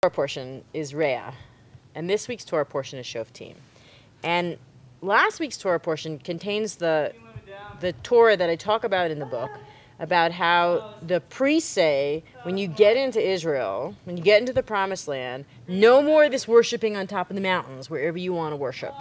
Torah portion is Reah, and this week's Torah portion is Shoftim. And last week's Torah portion contains the Torah that I talk about in the book, about how the priests say, when you get into Israel, when you get into the Promised Land, no more of this worshiping on top of the mountains, wherever you want to worship.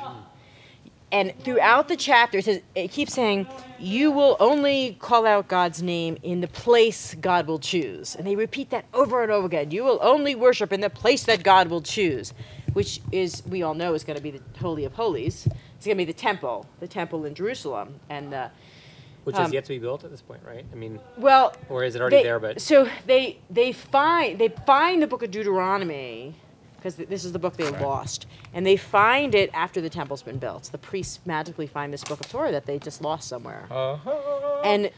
And throughout the chapter, it keeps saying, you will only call out God's name in the place God will choose. And they repeat that over and over again. You will only worship in the place that God will choose, which is, we all know, is going to be the Holy of Holies. It's going to be the temple in Jerusalem. And which has yet to be built at this point, right? I mean, well, or is it already there? But so they find the book of Deuteronomy, because this is the book they lost, and they find it after the temple's been built. The priests magically find this book of Torah that they just lost somewhere. And,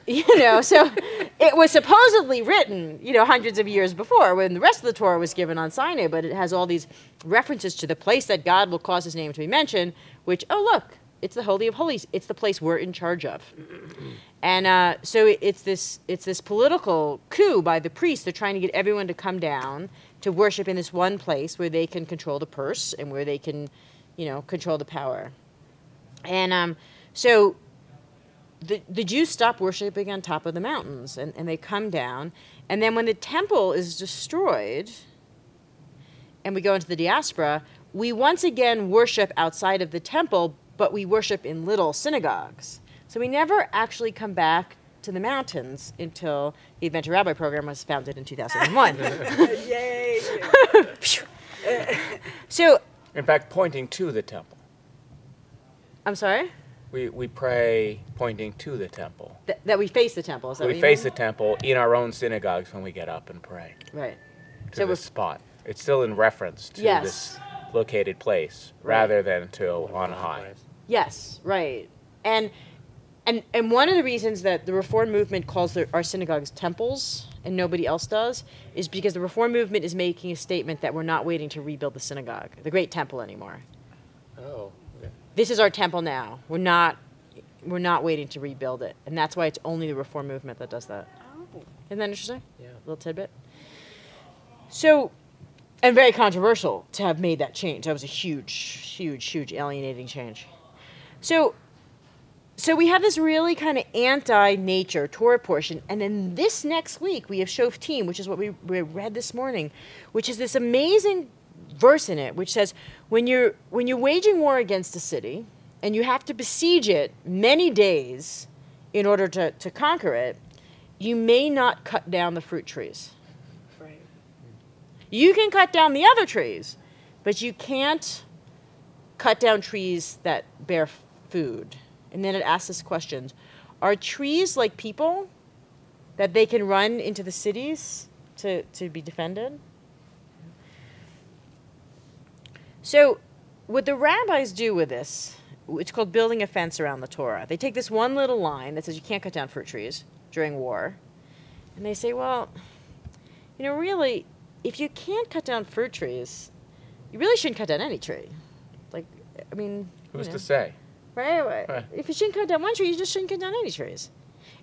so it was supposedly written, hundreds of years before, when the rest of the Torah was given on Sinai, but it has all these references to the place that God will cause his name to be mentioned, which, oh, look, it's the Holy of Holies. It's the place we're in charge of. And so it's this political coup by the priests. They're trying to get everyone to come down to worship in this one place where they can control the purse and where they can, control the power. And so the Jews stop worshiping on top of the mountains, and they come down. And then when the temple is destroyed and we go into the diaspora, we once again worship outside of the temple, but we worship in little synagogues. So we never actually come back to the mountains until the Adventure Rabbi program was founded in 2001. Yay! So, in fact, pointing to the temple. I'm sorry? We pray pointing to the temple. That we face the temple. Is that we face the temple in our own synagogues when we get up and pray. Right. To this spot. It's still in reference to this located place rather than to on high. Yes, right. And one of the reasons that the Reform movement calls our synagogues temples and nobody else does is because the Reform movement is making a statement that we're not waiting to rebuild the synagogue, the great temple, anymore. Oh, okay. This is our temple now. We're not waiting to rebuild it, and that's why it's only the Reform movement that does that. Oh. Isn't that interesting? Yeah. A little tidbit. So, and very controversial to have made that change. That was a huge alienating change. So we have this really kind of anti-nature Torah portion, and then this next week we have Shoftim, which is what we read this morning, which is this amazing verse in it, which says, when you're waging war against a city, and you have to besiege it many days in order to conquer it, you may not cut down the fruit trees. Right. You can cut down the other trees, but you can't cut down trees that bear food. And then it asks us questions. Are trees like people that they can run into the cities to be defended? So what the rabbis do with this, it's called building a fence around the Torah. They take this one little line that says you can't cut down fruit trees during war. And they say, well, really, if you can't cut down fruit trees, you really shouldn't cut down any tree. Who's to say? Right. If you shouldn't cut down one tree, you just shouldn't cut down any trees.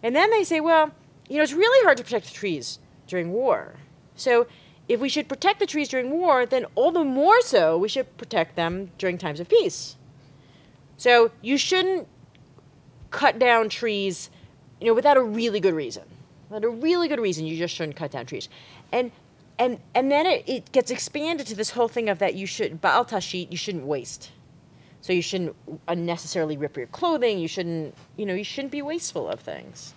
And then they say, well, it's really hard to protect the trees during war. So if we should protect the trees during war, then all the more so we should protect them during times of peace. So you shouldn't cut down trees, without a really good reason. Without a really good reason, you just shouldn't cut down trees. And then it gets expanded to this whole thing of that ba'al tashit, you shouldn't waste. So you shouldn't unnecessarily rip your clothing. You shouldn't be wasteful of things.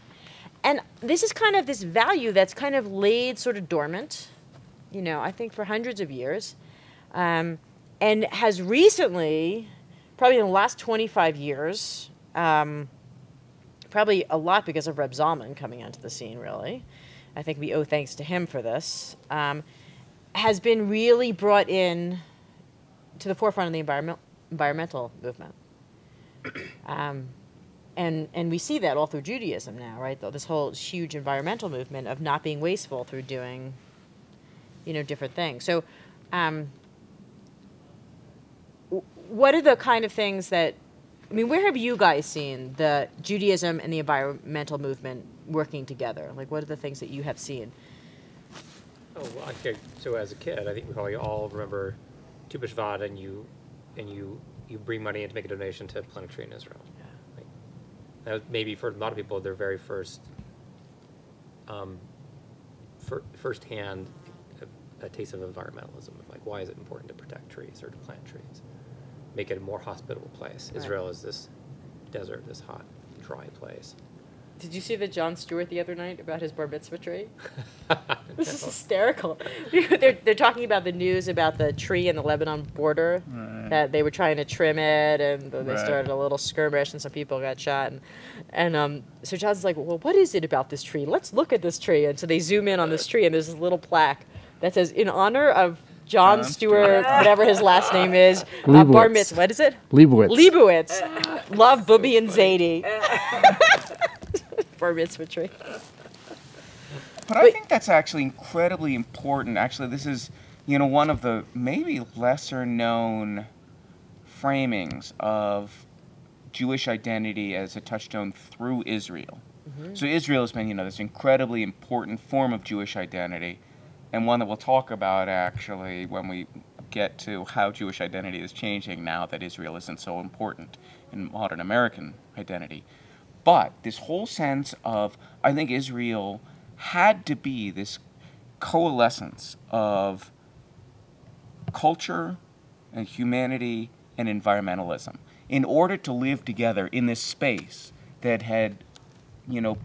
And this is kind of this value that's kind of laid sort of dormant, I think for hundreds of years, and has recently, probably in the last 25 years, probably a lot because of Reb Zalman coming onto the scene, really. I think we owe thanks to him for this, has been really brought in to the forefront of the environmental movement. And we see that all through Judaism now, right? This whole huge environmental movement of not being wasteful through doing, different things. So what are the kind of things that, where have you guys seen the Judaism and the environmental movement working together? Like, what are the things that you have seen? Oh, well, okay. So as a kid, I think we probably all remember Tu B'Shvat, and you bring money in to make a donation to plant a tree in Israel. Yeah. Like, that was maybe for a lot of people their very first, firsthand a taste of environmentalism. Like, why is it important to protect trees or to plant trees? Make it a more hospitable place. Right. Israel is this desert, this hot, dry place. Did you see the Jon Stewart the other night about his bar mitzvah tree? This is hysterical. They're talking about the news about the tree in the Lebanon border, that they were trying to trim it, and they started a little skirmish, and some people got shot. And so Jon's like, well, what is it about this tree? Let's look at this tree. And so they zoom in on this tree, and there's this little plaque that says, in honor of Jon Stewart, whatever his last name is, bar mitzvah. What is it? Leibowitz. Love Booby and Zadie. Bar mitzvah tree. But I think that's actually incredibly important. Actually, this is, one of the maybe lesser known framings of Jewish identity as a touchstone through Israel. Mm-hmm. So Israel has been, this incredibly important form of Jewish identity, and one that we'll talk about actually when we get to how Jewish identity is changing now that Israel isn't so important in modern American identity. But this whole sense of, I think Israel had to be this coalescence of culture and humanity and environmentalism in order to live together in this space that had,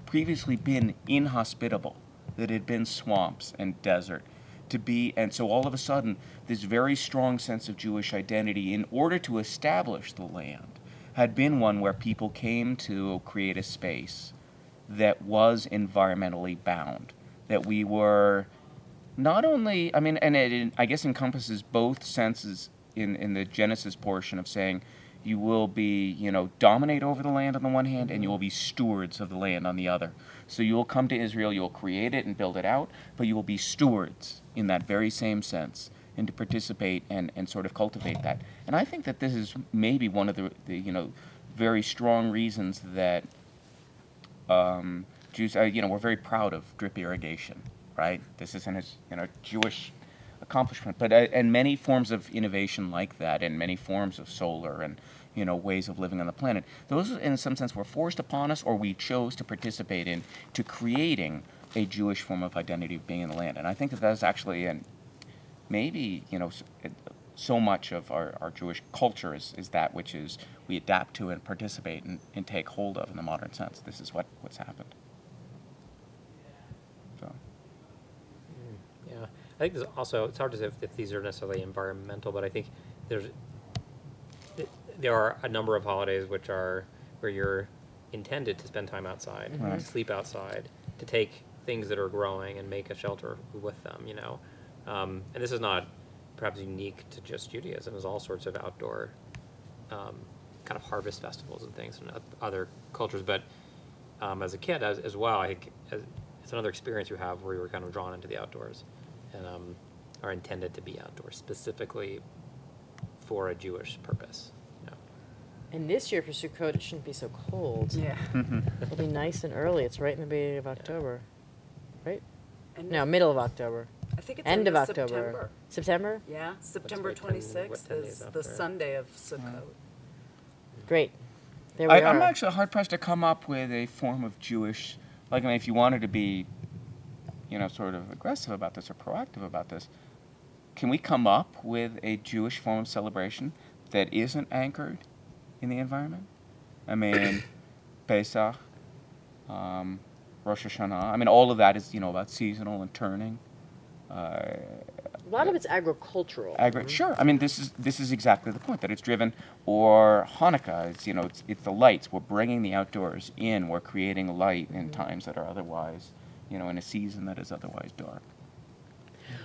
previously been inhospitable, that had been swamps and desert, and so all of a sudden, this very strong sense of Jewish identity in order to establish the land had been one where people came to create a space that was environmentally bound, that we were not only, and it, I guess, encompasses both senses in the Genesis portion of saying you will be, dominate over the land on the one hand, and you will be stewards of the land on the other. So you will come to Israel, you will create it and build it out, but you will be stewards in that very same sense, and to participate and sort of cultivate that. And I think that this is maybe one of the very strong reasons that Jews, we're very proud of drip irrigation, right? This isn't a Jewish accomplishment, but and many forms of innovation like that, and many forms of solar and ways of living on the planet. Those, in some sense, were forced upon us, or we chose to participate in, to creating a Jewish form of identity of being in the land. And I think that that's actually maybe, so much of our Jewish culture is that which is we adapt to and participate and take hold of in the modern sense. This is what's happened. So. Yeah, I think there's also, it's hard to say if these are necessarily environmental, but I think there are a number of holidays where you're intended to spend time outside, right, to sleep outside, to take things that are growing and make a shelter with them, and this is not perhaps unique to just Judaism. There's all sorts of outdoor kind of harvest festivals and things in other cultures. But as a kid as well, I think it's another experience you have where you were kind of drawn into the outdoors and are intended to be outdoors, specifically for a Jewish purpose. And this year for Sukkot, it shouldn't be so cold. Yeah. It'll be nice and early. It's right in the beginning of October, right? And No, middle of October. I think it's End of September. October. September? Yeah, September What's like 26th 10 is days the after? Sunday of Sukkot. Great. There we are. I'm actually hard-pressed to come up with a form of Jewish, if you wanted to be, sort of aggressive about this or proactive about this, can we come up with a Jewish form of celebration that isn't anchored in the environment? Pesach, Rosh Hashanah. All of that is, about seasonal and turning. A lot of it's agricultural. Sure. This is exactly the point, that it's driven. Or Hanukkah, it's the lights. We're bringing the outdoors in. We're creating light in times that are otherwise, in a season that is otherwise dark.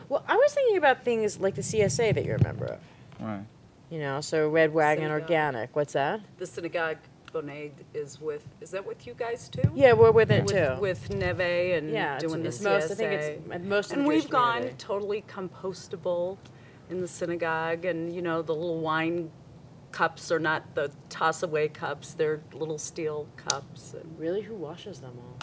Well, I was thinking about things like the CSA that you're a member of. Right. So Red Wagon Synagogue. Organic. What's that? The Synagogue Bonnet is that with you guys too? Yeah, we're with it too. With Neve and doing the it's CSA. most. I think it's most. Of And the we've Jewish gone community. totally compostable in the synagogue, and the little wine cups are not the toss-away cups; they're little steel cups. And Really, who washes them all?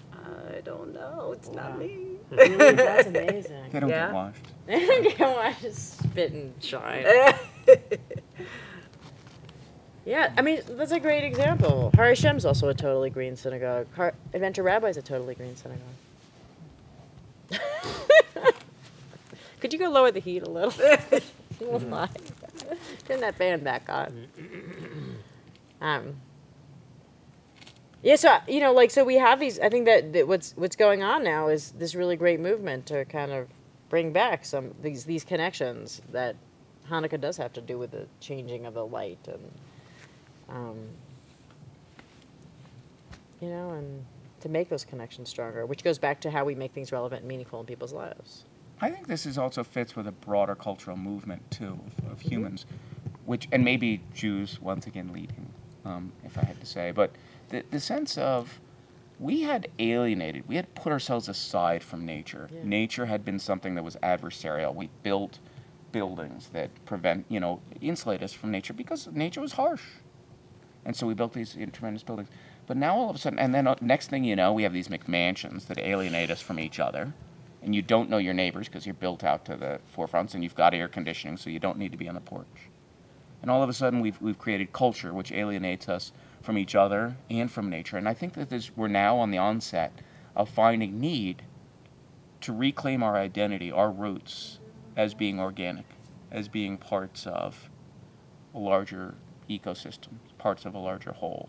I don't know. It's not me. That's amazing. They don't Yeah. get washed. Come on, just spit and shine. Yeah, I mean, that's a great example. Har Hashem's also a totally green synagogue. Adventure Rabbi's a totally green synagogue. Could you go lower the heat a little? Why? Turn that fan back on. Yeah, so so we have these. I think that what's going on now is this really great movement to kind of bring back some these connections that Hanukkah does have to do with the changing of the light and and to make those connections stronger, which goes back to how we make things relevant and meaningful in people's lives. I think this also fits with a broader cultural movement too of humans, and maybe Jews once again leading, if I had to say, but the sense of we had put ourselves aside from nature. Yeah. Nature had been something that was adversarial. We built buildings that insulate us from nature because nature was harsh. And so we built these tremendous buildings. But now all of a sudden, and then next thing you know, we have these McMansions that alienate us from each other. And you don't know your neighbors because you're built out to the forefronts and you've got air conditioning, so you don't need to be on the porch. And all of a sudden, we've created culture which alienates us from each other and from nature. And I think that we're now on the onset of finding need to reclaim our identity, our roots, as being organic, as being parts of a larger ecosystem, parts of a larger whole.